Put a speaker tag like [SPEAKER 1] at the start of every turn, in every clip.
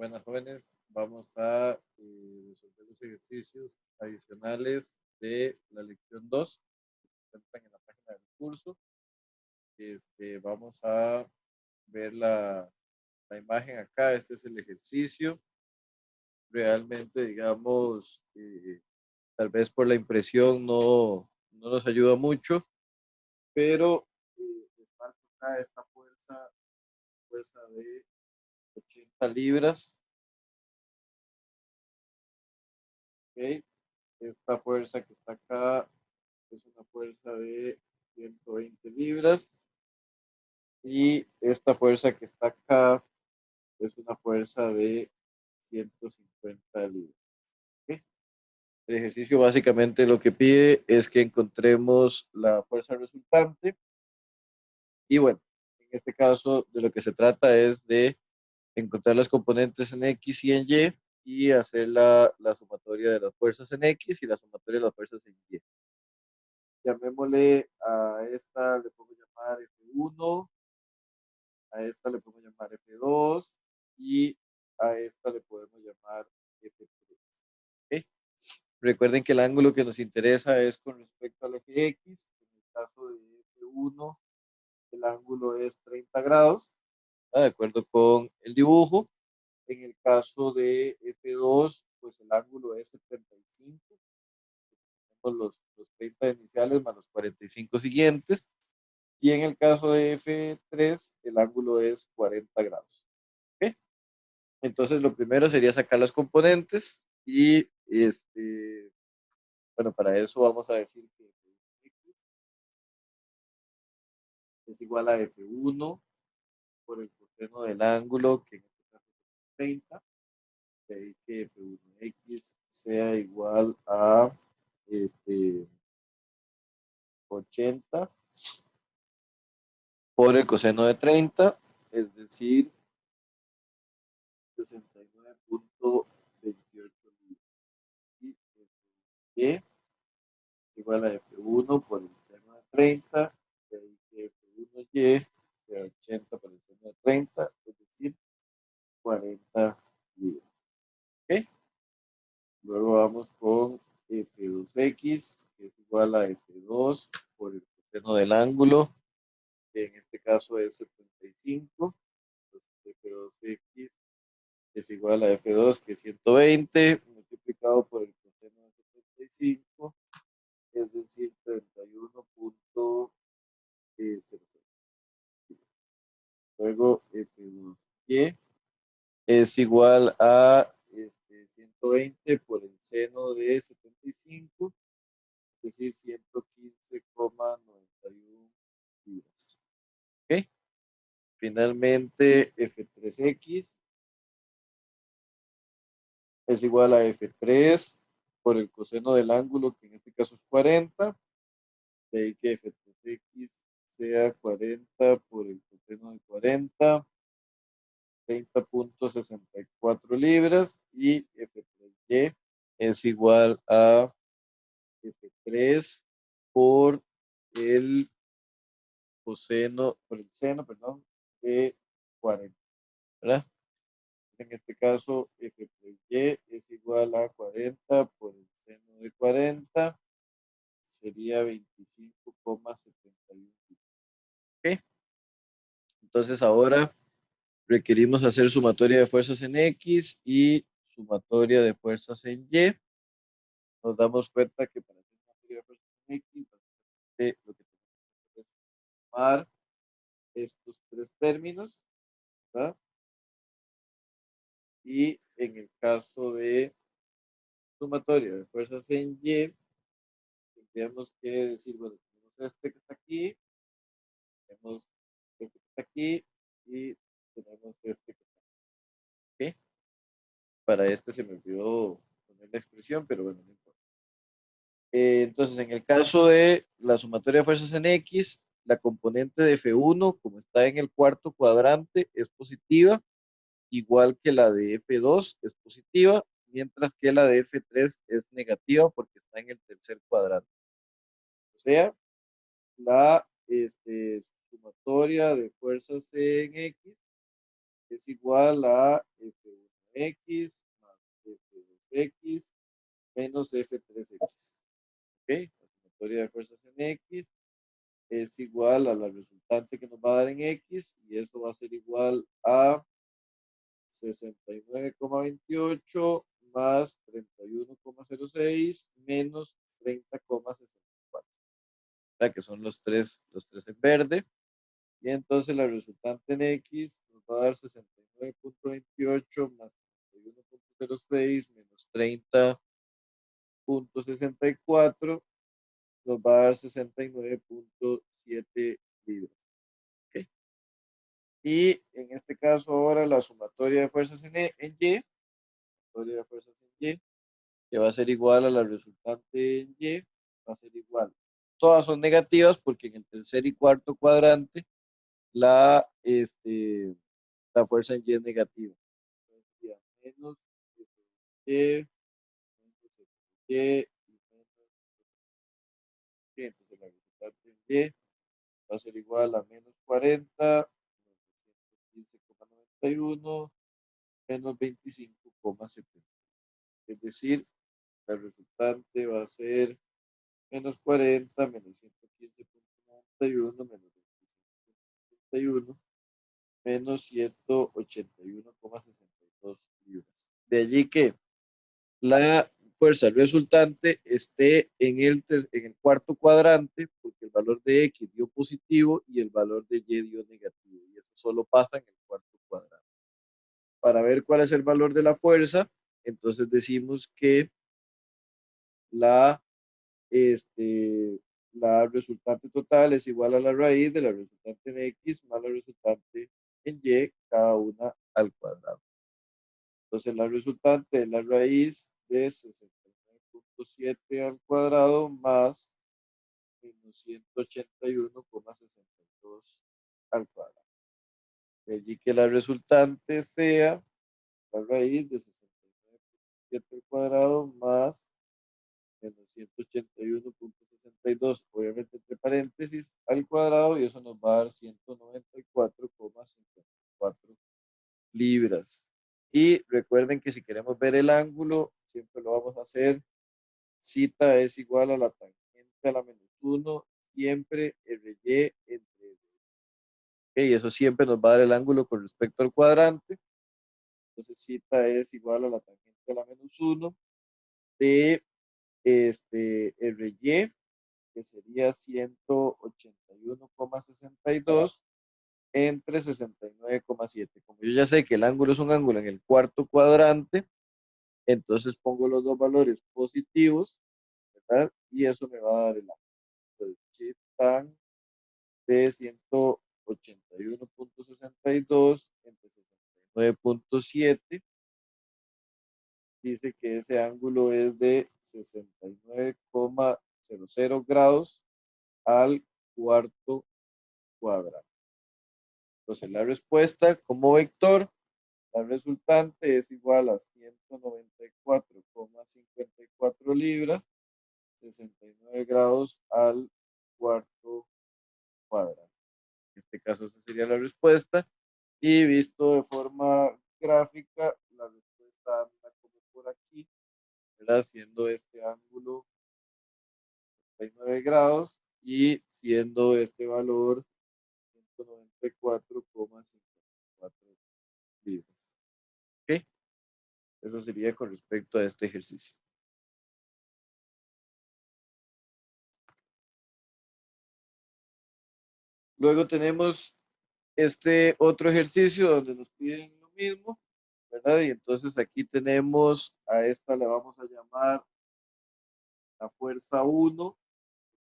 [SPEAKER 1] Buenas jóvenes, vamos a resolver los ejercicios adicionales de la lección 2 que se encuentran en la página del curso. Vamos a ver la imagen acá. Este es el ejercicio. Realmente, digamos, tal vez por la impresión no nos ayuda mucho, pero les marco acá esta fuerza de 80 libras. ¿Ok? Esta fuerza que está acá es una fuerza de 120 libras y esta fuerza que está acá es una fuerza de 150 libras. ¿Okay? El ejercicio básicamente lo que pide es que encontremos la fuerza resultante y bueno, en este caso de lo que se trata es de encontrar las componentes en X y en Y hacer la sumatoria de las fuerzas en X y la sumatoria de las fuerzas en Y. Llamémosle a esta, le podemos llamar F1, a esta le podemos llamar F2 y a esta le podemos llamar F3. ¿Okay? Recuerden que el ángulo que nos interesa es con respecto al eje X. En el caso de F1, el ángulo es 30 grados, ¿verdad? De acuerdo con el dibujo. En el caso de F2, pues el ángulo es 75. Los 30 iniciales más los 45 siguientes. Y en el caso de F3, el ángulo es 40 grados. ¿Okay? Entonces, lo primero sería sacar las componentes y, bueno, para eso vamos a decir que X es igual a F1 por el coseno del ángulo, que en este caso es 30. De ahí que F1X sea igual a 80 por el coseno de 30, es decir, 69.28 y Y igual a F1 por el seno de 30, de ahí que F1Y sea 80 por el seno de 30, es decir, 40 libras. ¿Ok? Luego vamos con F2X, que es igual a F2 por el coseno del ángulo, que en este caso es 75. Entonces F2X es igual a F2, que es 120, multiplicado por el coseno de 75, es decir, 31.00. Luego F2Y es igual a 120 por el seno de 75, es decir, 115,91 libras. ¿Ok? Finalmente, F3X es igual a F3 por el coseno del ángulo, que en este caso es 40, de ahí que F3X sea 40 por el coseno de 40, 30.64 libras, y F3Y es igual a F3 por el coseno, por el seno, perdón, de 40, ¿verdad? En este caso, F3Y es igual a 40 por el seno de 40, sería 25,71. ¿Ok? Entonces ahora requerimos hacer sumatoria de fuerzas en X y sumatoria de fuerzas en Y. Nos damos cuenta que para hacer sumatoria de fuerzas en X, lo que tenemos que hacer es sumar estos tres términos, ¿verdad? Y en el caso de sumatoria de fuerzas en Y, tendríamos que decir, bueno, tenemos este que está aquí, tenemos este que está aquí y tenemos este que está aquí. ¿Okay? Para este se me olvidó poner la expresión, pero bueno, no importa. Entonces, en el caso de la sumatoria de fuerzas en X, la componente de F1, como está en el cuarto cuadrante, es positiva, igual que la de F2 es positiva, mientras que la de F3 es negativa porque está en el tercer cuadrante. O sea, la sumatoria de fuerzas en X es igual a F1 F1X más F2X menos F3X. ¿Ok? La sumatoria de fuerzas en X es igual a la resultante que nos va a dar en X y eso va a ser igual a 69,28 más 31,06 menos 30,64, que son los tres en verde. Y entonces la resultante en X nos va a dar 69,28 más 31,06 menos 30,64, nos va a dar 69,7 libras. ¿Okay? Y en este caso ahora la sumatoria de fuerzas en Y, sumatoria de fuerzas en Y, que va a ser igual a la resultante en Y, va a ser igual. Todas son negativas porque en el tercer y cuarto cuadrante la, la fuerza en Y es negativa. Entonces, menos Y, menos Y, y menos Y. Entonces la resultante en Y va a ser igual a menos 40, menos 15,91, menos 25,70. Es decir, la resultante va a ser menos 40, menos 115,91, menos 25,71, menos 181,62 libras. De allí que la fuerza resultante esté en el cuarto cuadrante, porque el valor de X dio positivo y el valor de Y dio negativo. Y eso solo pasa en el cuarto cuadrante. Para ver cuál es el valor de la fuerza, entonces decimos que la, este, la resultante total es igual a la raíz de la resultante en X más la resultante en Y, cada una al cuadrado. Entonces la resultante es la raíz de 69,7 al cuadrado más menos 181,62 al cuadrado. De allí que la resultante sea la raíz de 69,7 al cuadrado más menos 181,62, obviamente entre paréntesis, al cuadrado, y eso nos va a dar 194,54 libras. Y recuerden que si queremos ver el ángulo, siempre lo vamos a hacer. Cita es igual a la tangente a la menos 1, siempre RY entre R. Y eso siempre nos va a dar el ángulo con respecto al cuadrante. Entonces cita es igual a la tangente a la menos 1 de RY, que sería 181,62 entre 69,7. Como yo ya sé que el ángulo es un ángulo en el cuarto cuadrante, entonces pongo los dos valores positivos, ¿verdad? Y eso me va a dar el ángulo. Entonces, tan de 181,62 entre 69,7 dice que ese ángulo es de 69,00 grados al cuarto cuadrado. Entonces la respuesta como vector, la resultante es igual a 194,54 libras, 69 grados al cuarto cuadrado. En este caso esa sería la respuesta. Y visto de forma gráfica, la respuesta anda como por aquí, ¿verdad? Siendo este ángulo 69 grados y siendo este valor 194,54 libras. ¿Ok? Eso sería con respecto a este ejercicio. Luego tenemos este otro ejercicio donde nos piden lo mismo, ¿verdad? Y entonces aquí tenemos, a esta le vamos a llamar la fuerza 1,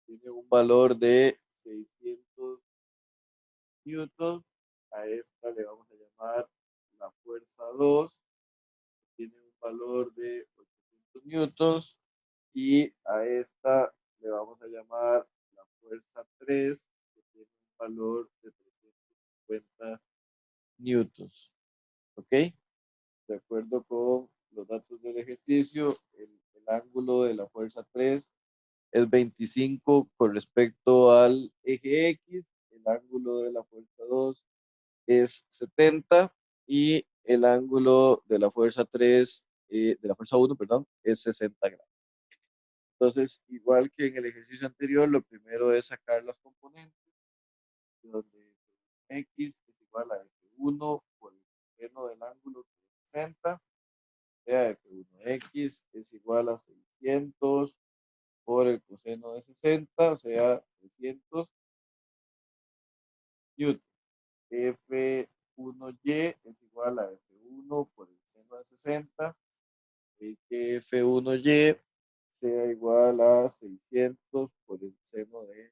[SPEAKER 1] tiene un valor de 600 newtons. A esta le vamos a llamar la fuerza 2, tiene un valor de 800 newtons. Y a esta le vamos a llamar la fuerza 3, que tiene un valor de 350 newtons. ¿Ok? De acuerdo con los datos del ejercicio, el ángulo de la fuerza 3 es 25 con respecto al eje X, el ángulo de la fuerza 2 es 70 y el ángulo de la fuerza 3, de la fuerza 1, perdón, es 60 grados. Entonces, igual que en el ejercicio anterior, lo primero es sacar las componentes, donde x es igual a f1 por el seno del ángulo que es 60, o sea, f1x es igual a 600 por el coseno de 60, o sea, 300 newton. F1y es igual a F1 por el seno de 60, y que F1y sea igual a 600 por el seno de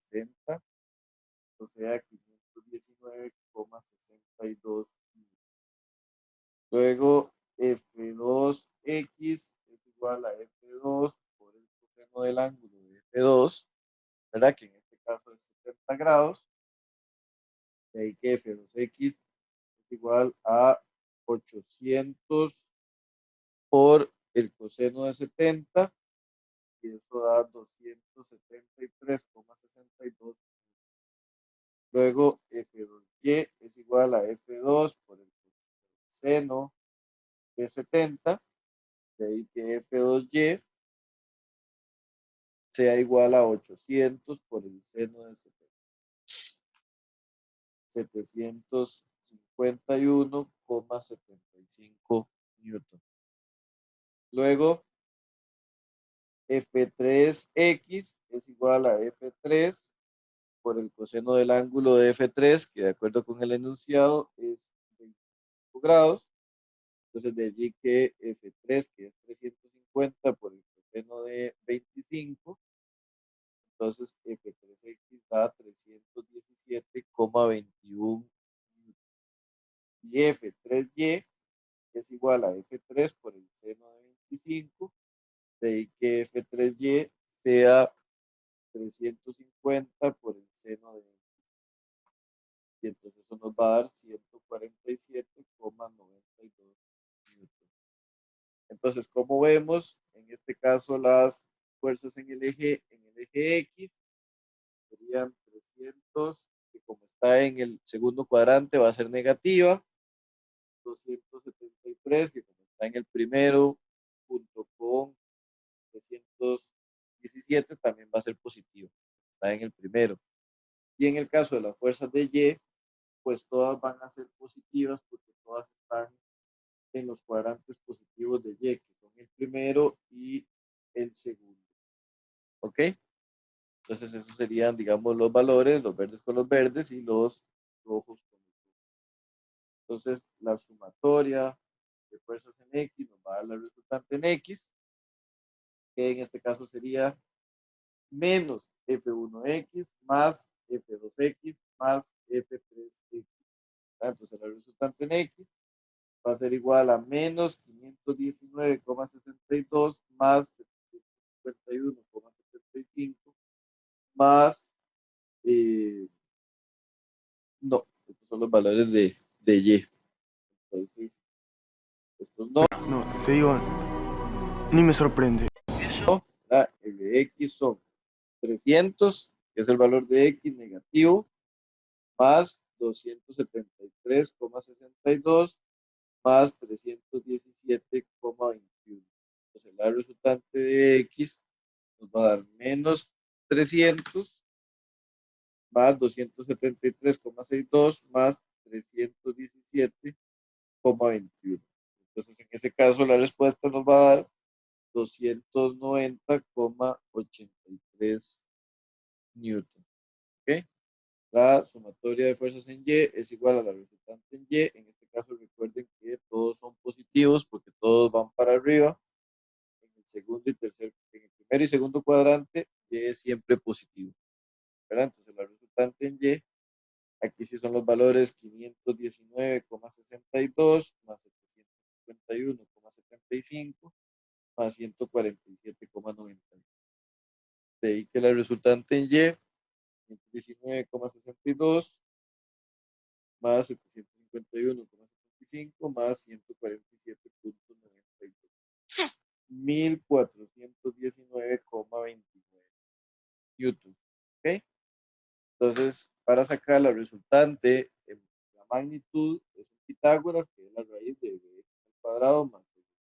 [SPEAKER 1] 60, o sea, 519,62. Luego, F2x es igual a F2 por el coseno del ángulo de F2, ¿verdad? Que en este caso es 70 grados. De ahí que F2x es igual a 800 por el coseno de 70, y eso da 273,62. Luego F2y es igual a F2 por el seno de 70, de ahí que F2y sea igual a 800 por el seno de 70. 751,75 newton. Luego, F3x es igual a F3 por el coseno del ángulo de F3, que de acuerdo con el enunciado es 25 grados. Entonces, de allí que F3, que es 350 por el coseno de 25, entonces F3x da 317,21. Y F3y es igual a F3 por el seno de 25, de ahí que F3y sea 350 por el seno de 25. Y entonces eso nos va a dar 147,92 newton. Entonces, como vemos, en este caso las fuerzas en el eje X serían 300, que como está en el segundo cuadrante va a ser negativa, 273, que como está en el primero, junto con 317, también va a ser positivo, está en el primero. Y en el caso de las fuerzas de Y, pues todas van a ser positivas porque todas están en los cuadrantes positivos de Y, que son el primero y el segundo. ¿Ok? Entonces esos serían, digamos, los valores, los verdes con los verdes y los rojos con los rojos. Entonces la sumatoria de fuerzas en X nos va a dar la resultante en X, que en este caso sería menos F1X más F2X más F3X. Entonces la resultante en X va a ser igual a menos 519,62 más 751,75 más, no, estos son los valores de Y. Entonces, estos no.
[SPEAKER 2] No, te digo, ni me sorprende.
[SPEAKER 1] El de X son 300, que es el valor de X negativo, más 273,62 más 317,21. Entonces, la resultante de X nos va a dar menos 300 más 273,62 más 317,21. Entonces, en ese caso, la respuesta nos va a dar 290,83 newton. ¿Ok? La sumatoria de fuerzas en Y es igual a la resultante en Y. En este caso, recuerden que todos son positivos porque todos van para arriba. En el segundo y tercer, en el primero y segundo cuadrante, Y es siempre positivo, ¿verdad? Entonces, la resultante en Y, aquí sí son los valores 519,62 más 751,75 más 147,90. De ahí que la resultante en Y, 519,62 más 751,75 más 147,92. 1419,29 newton. ¿Ok? Entonces, para sacar la resultante, la magnitud es un Pitágoras, que es la raíz de bx al cuadrado más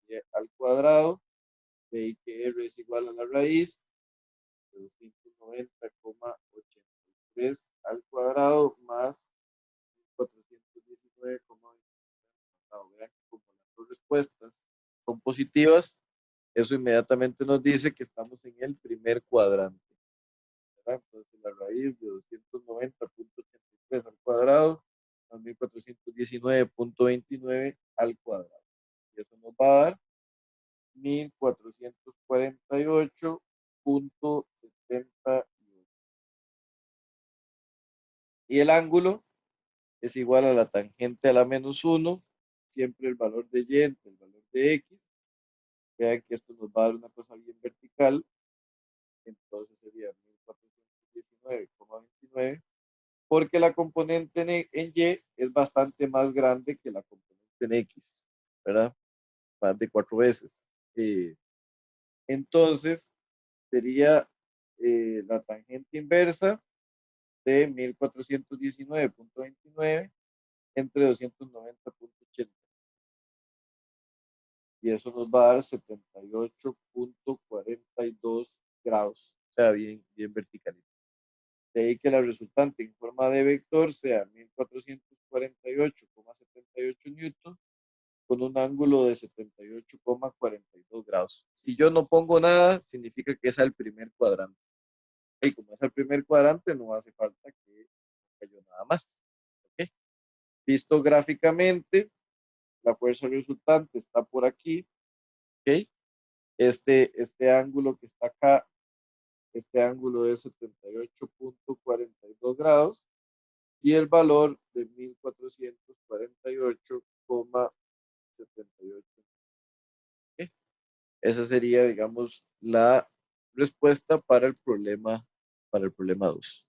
[SPEAKER 1] y al cuadrado, de ahí que r es igual a la raíz de 290,83 al cuadrado más 419,29. Vean que como las dos respuestas son positivas, eso inmediatamente nos dice que estamos en el primer cuadrante, ¿verdad? Entonces la raíz de 290,83 al cuadrado más 1419,29 al cuadrado. Y eso nos va a dar 1448,78. Y el ángulo es igual a la tangente a la menos 1, siempre el valor de y entre el valor de x. Vean que esto nos va a dar una cosa bien vertical, entonces sería 1419,29, porque la componente en y es bastante más grande que la componente en x, ¿verdad? Más de 4 veces. Entonces, sería la tangente inversa de 1419,29 entre 290,80. Y eso nos va a dar 78,42 grados. O sea, bien, bien vertical. De ahí que la resultante en forma de vector sea 1448,78 newton con un ángulo de 78,42 grados. Si yo no pongo nada, significa que es el primer cuadrante. Y como es el primer cuadrante, no hace falta que haya nada más. ¿Okay? Visto gráficamente, la fuerza resultante está por aquí. ¿Okay? Este ángulo que está acá, este ángulo es 78,42 grados y el valor de 1448,78. ¿Okay? Esa sería, digamos, la respuesta para el problema 2.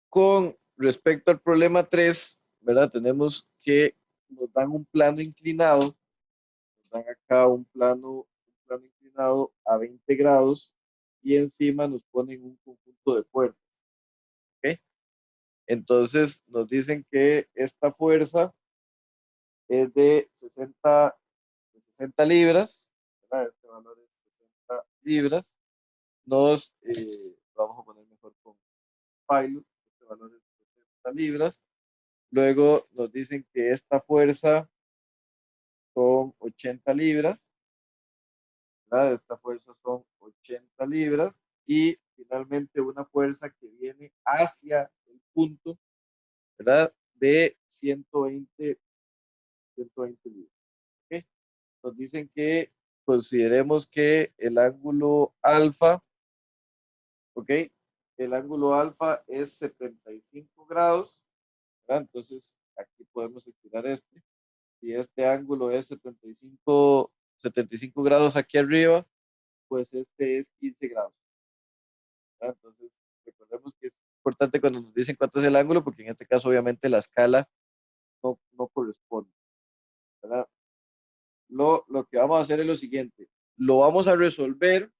[SPEAKER 1] Con respecto al problema 3, ¿verdad? Tenemos que nos dan un plano inclinado, nos dan acá un plano inclinado a 20 grados y encima nos ponen un conjunto de fuerzas. ¿Ok? Entonces nos dicen que esta fuerza es de 60 libras, ¿verdad? Este valor es 60 libras. Vamos a poner mejor con pilot, este valor es 60 libras. Luego nos dicen que esta fuerza son 80 libras, ¿verdad? Esta fuerza son 80 libras y finalmente una fuerza que viene hacia el punto, ¿verdad? De 120 libras. ¿Okay? Nos dicen que consideremos que el ángulo alfa, ¿ok? El ángulo alfa es 75 grados, ¿verdad? Entonces aquí podemos estirar este. Si este ángulo es 75 grados aquí arriba, pues este es 15 grados, ¿verdad? Entonces, recordemos que es importante cuando nos dicen cuánto es el ángulo, porque en este caso obviamente la escala no corresponde, ¿verdad? Lo que vamos a hacer es lo siguiente, lo vamos a resolver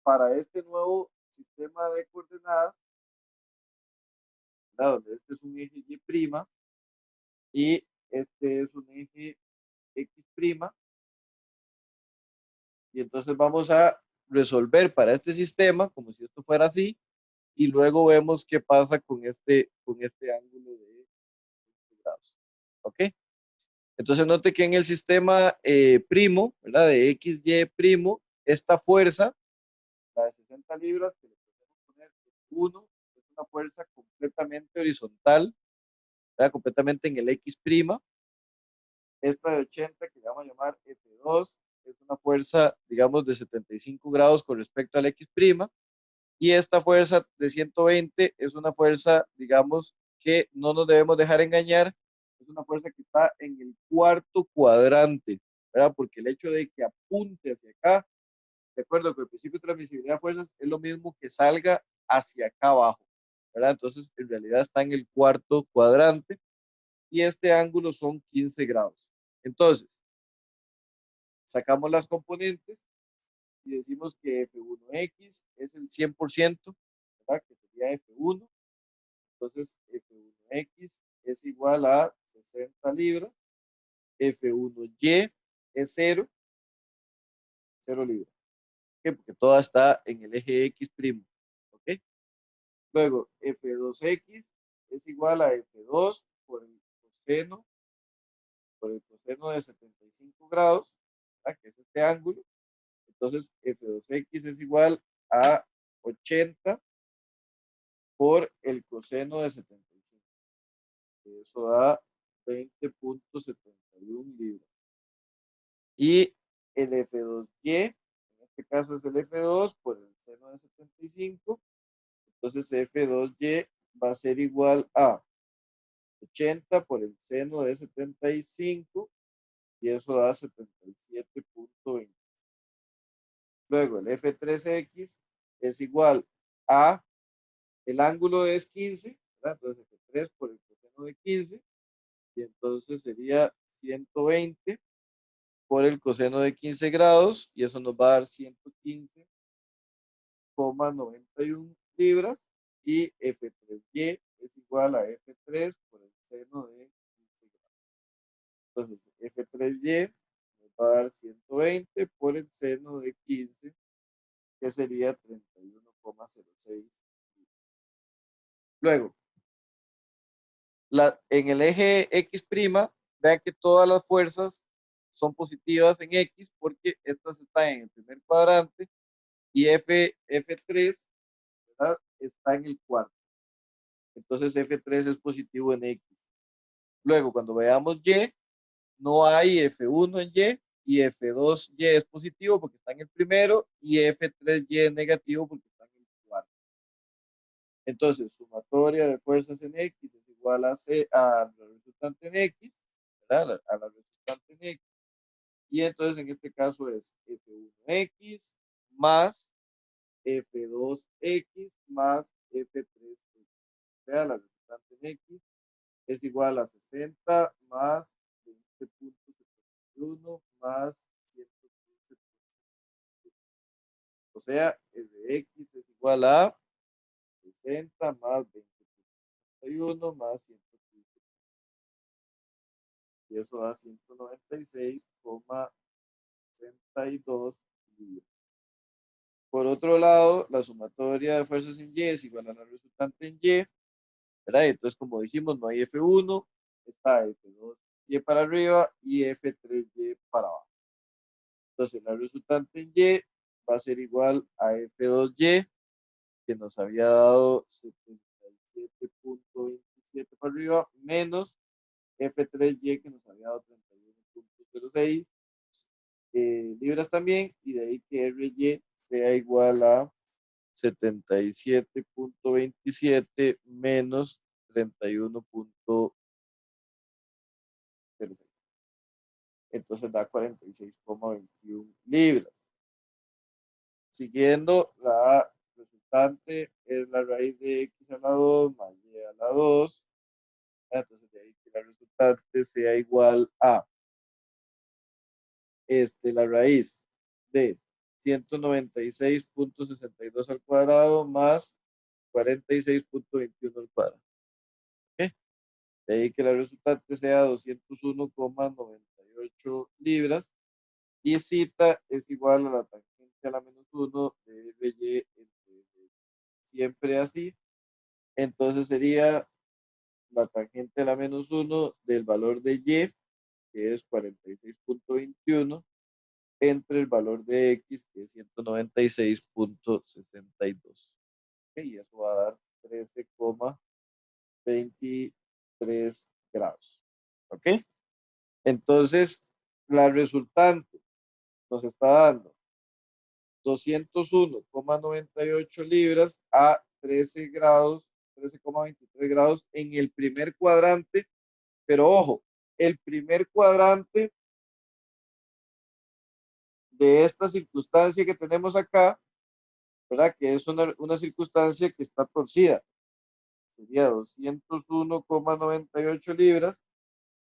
[SPEAKER 1] para este nuevo sistema de coordenadas, ¿verdad? Donde este es un eje Y' y este es un eje X', y entonces vamos a resolver para este sistema como si esto fuera así, y luego vemos qué pasa con este ángulo de 20 grados. ¿Ok? Entonces note que en el sistema primo, ¿verdad? De XY primo, esta fuerza, la de 60 libras, que le podemos poner 1, es una fuerza completamente horizontal, ¿verdad? Completamente en el X'. Esta de 80, que le vamos a llamar F2, es una fuerza, digamos, de 75 grados con respecto al X'. Y esta fuerza de 120 es una fuerza, digamos, que no nos debemos dejar engañar, es una fuerza que está en el cuarto cuadrante, ¿verdad? Porque el hecho de que apunte hacia acá, de acuerdo con el principio de transmisibilidad de fuerzas, es lo mismo que salga hacia acá abajo, ¿verdad? Entonces, en realidad está en el cuarto cuadrante y este ángulo son 15 grados. Entonces, sacamos las componentes y decimos que F1X es el 100%, ¿verdad? Que sería F1. Entonces, F1X es igual a 60 libras. F1Y es 0, 0 libras. ¿Por qué? Porque toda está en el eje X'. ¿Ok? Luego, F2X es igual a F2 por el coseno de 75 grados, ¿verdad? Que es este ángulo. Entonces, F2X es igual a 80 por el coseno de 75. Eso da 20.71 libras. Y el F2Y, en este caso es el F2 por el seno de 75. Entonces F2Y va a ser igual a 80 por el seno de 75 y eso da 77.20. Luego el F3X es igual a, el ángulo es 15, ¿verdad? Entonces F3 por el coseno de 15 y entonces sería 120 por el coseno de 15 grados y eso nos va a dar 115,91 libras y F3Y es igual a F3 por el seno de 15 grados. Entonces F3Y nos va a dar 120 por el seno de 15, que sería 31,06. Luego, en el eje X', vean que todas las fuerzas son positivas en X porque estas están en el primer cuadrante y F3, ¿verdad? Está en el cuarto. Entonces F3 es positivo en X. Luego, cuando veamos Y, no hay F1 en Y F2Y es positivo porque está en el primero y F3Y es negativo porque está en el cuarto. Entonces, sumatoria de fuerzas en X es igual a la resultante en X, ¿verdad? A la resultante en X. Y entonces en este caso es F1X más F2X más F3X. O sea, la resultante en X es igual a 60 más 20.71 más 115. O sea, el de X es igual a 60 más 20.71 más 115. Y eso da 196,32 libras. Por otro lado, la sumatoria de fuerzas en Y es igual a la resultante en Y, ¿verdad? Entonces, como dijimos, no hay F1, está F2Y para arriba y F3Y para abajo. Entonces, la resultante en Y va a ser igual a F2Y, que nos había dado 77.27 para arriba, menos F3Y, que nos había dado 31.06 libras también, y de ahí que RY sea igual a 77.27 menos 31.06. Entonces da 46,21 libras. Siguiendo, la resultante es la raíz de X a la 2 más Y a la 2. Entonces de ahí que la resultante sea igual a la raíz de 196.62 al cuadrado más 46.21 al cuadrado. ¿Okay? De ahí que la resultante sea 201,98 libras. Y zeta es igual a la tangente a la menos 1 de RY siempre así. Entonces sería la tangente a la menos 1 del valor de Y, que es 46.21, entre el valor de X, que es 196.62. Y eso va a dar 13,23 grados. ¿Ok? Entonces, la resultante nos está dando 201,98 libras a 13 grados, 13,23 grados en el primer cuadrante, pero ojo, el primer cuadrante de esta circunstancia que tenemos acá, ¿verdad? Que es una circunstancia que está torcida, sería 201,98 libras,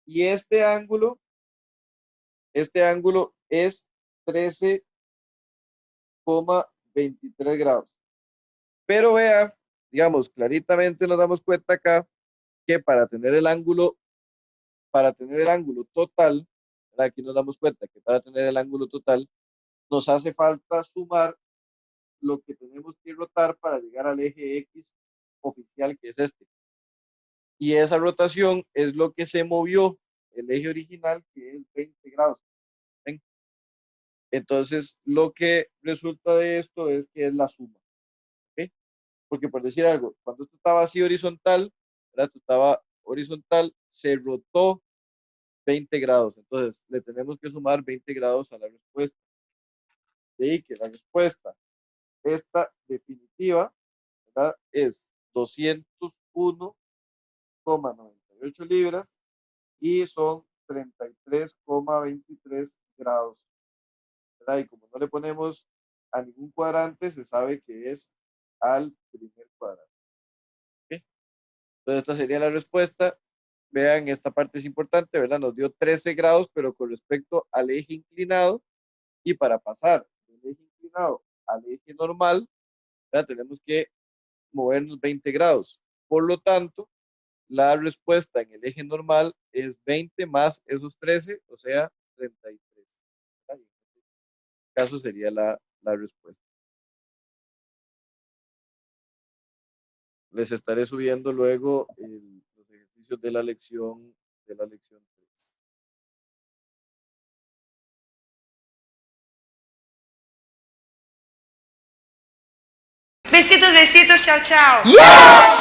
[SPEAKER 1] y este ángulo es 13 23 grados. Pero vea, digamos, claritamente nos damos cuenta acá que para tener el ángulo total, ¿verdad? Aquí nos damos cuenta que para tener el ángulo total nos hace falta sumar lo que tenemos que rotar para llegar al eje X oficial, que es este. Y esa rotación es lo que se movió el eje original, que es 20 grados. ¿Ven? Entonces, lo que resulta de esto es que es la suma. ¿Ok? Porque por decir algo, cuando esto estaba así horizontal, ¿verdad? Esto estaba horizontal, se rotó 20 grados. Entonces, le tenemos que sumar 20 grados a la respuesta. De ahí que la respuesta, esta definitiva, ¿verdad? Es 201,98 libras y son 33,23 grados. ¿Verdad? Y como no le ponemos a ningún cuadrante, se sabe que es al primer cuadrante. ¿Okay? Entonces, esta sería la respuesta. Vean, esta parte es importante, ¿verdad? Nos dio 13 grados, pero con respecto al eje inclinado. Y para pasar del eje inclinado al eje normal, ¿verdad? Tenemos que movernos 20 grados. Por lo tanto, la respuesta en el eje normal es 20 más esos 13, o sea, 33. ¿Verdad? En este caso sería la respuesta. Les estaré subiendo luego los ejercicios de la lección 3.
[SPEAKER 3] Besitos, besitos, chao, chao. Yeah.